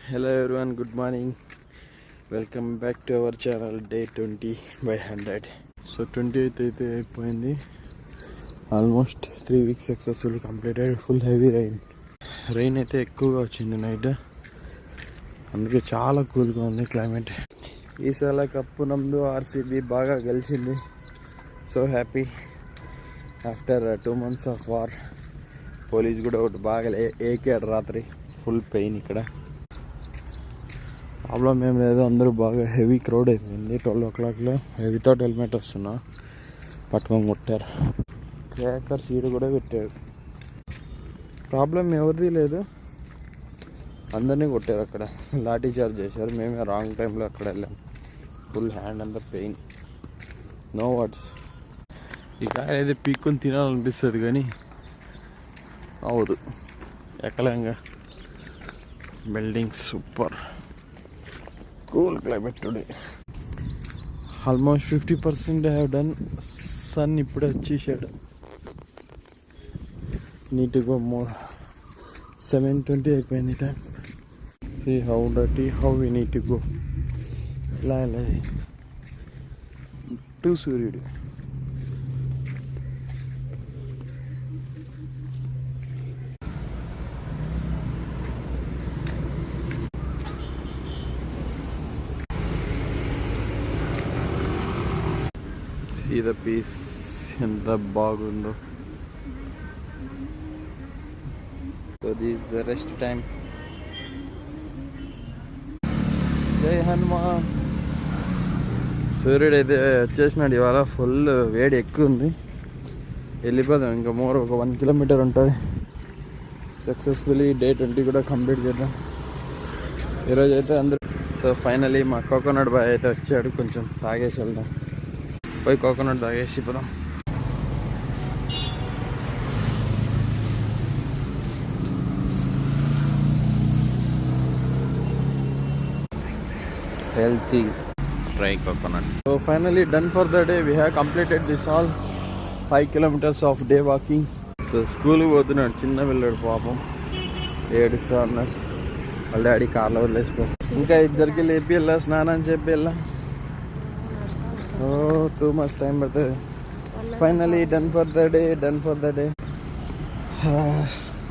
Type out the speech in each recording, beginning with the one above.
Hello everyone, good morning. Welcome back to our channel day 20/100. So 28th అయితే అయిపోయింది. Almost 3 weeks successfully completed. Full heavy rain అయితే ఎక్కువగా వచ్చింది night, అందుకే చాలా కూల్గా ఉంది క్లైమేట్. ఈసారి కప్పు నందు ఆర్సీబీ బాగా గెలిచింది. So happy after 2 months of war. Police కూడా ఒకటి బాగా ఏకాడు రాత్రి. ఫుల్ పెయిన్ ఇక్కడ. ప్రాబ్లం ఏం లేదు, అందరూ బాగా హెవీ క్రౌడ్ అయిపోయింది. 12 o'clockలో వితౌట్ హెల్మెట్ వస్తున్నా పట్టుకొని కొట్టారు. క్రాకర్ సీడ్ కూడా పెట్టారు. ప్రాబ్లం ఎవరిది లేదు, అందరినీ కొట్టారు. అక్కడ లాఠీ చార్జ్ చేశారు. మేమే రాంగ్ టైంలో అక్కడ వెళ్ళాం. ఫుల్ హ్యాండ్ అంతా పెయిన్, నో వర్డ్స్. ఈ కాయ అయితే పీక్కొని తినాలనిపిస్తుంది కానీ అవదు, ఎక్కలేంగా. Buildings super, cool climate today. Almost 50% have done. Sun ఇప్పుడే వచ్చేసాడు. నీట్గా మోర్ 7:20 అయిపోయింది time. See how dirty, how we need to go. ఇలా టు సూర్యుడు. See the piece ఎంత బాగుందో. So this the rest time. జై హనుమాన్. సూర్యుడు అయితే వచ్చేసినాడు. ఇవాళ ఫుల్ వేడి ఎక్కువ ఉంది. వెళ్ళిపోదాం, ఇంకా మోర్ ఒక 1 kilometer ఉంటుంది. సక్సెస్ఫుల్లీ డే 20 కూడా కంప్లీట్ చేద్దాం ఈరోజు అయితే అందరూ. సో ఫైనలీ మా కోకోనట్ బాయ్ అయితే వచ్చాడు. కొంచెం తాగేసి వెళ్దాం. పోయి కోకోనట్ తాగేసి పోదాం. healthy dry coconut. So finally done for the day. We have completed this all 5 kilometers of day walking. So school పోతున్నాడు చిన్న పిల్లడు, పాపం ఏడుస్తా అన్నాడు. వాళ్ళ డాడీ కార్లో వదిలేసిపో. ఇంకా ఇద్దరికి లేపి వెళ్ళా, స్నానం చెప్పి వెళ్ళా. టూ మచ్ టైం పడుతుంది. Finally done for the day.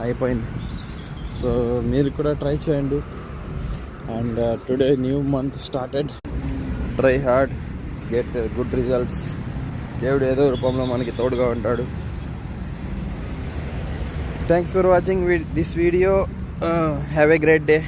అయిపోయింది. సో మీరు కూడా ట్రై చేయండి. And today new month started. Try hard, get good results. దేవుడు ఏదో రూపంలో మనకి తోడుగా ఉంటాడు. Thanks for watching this video. Have a great day.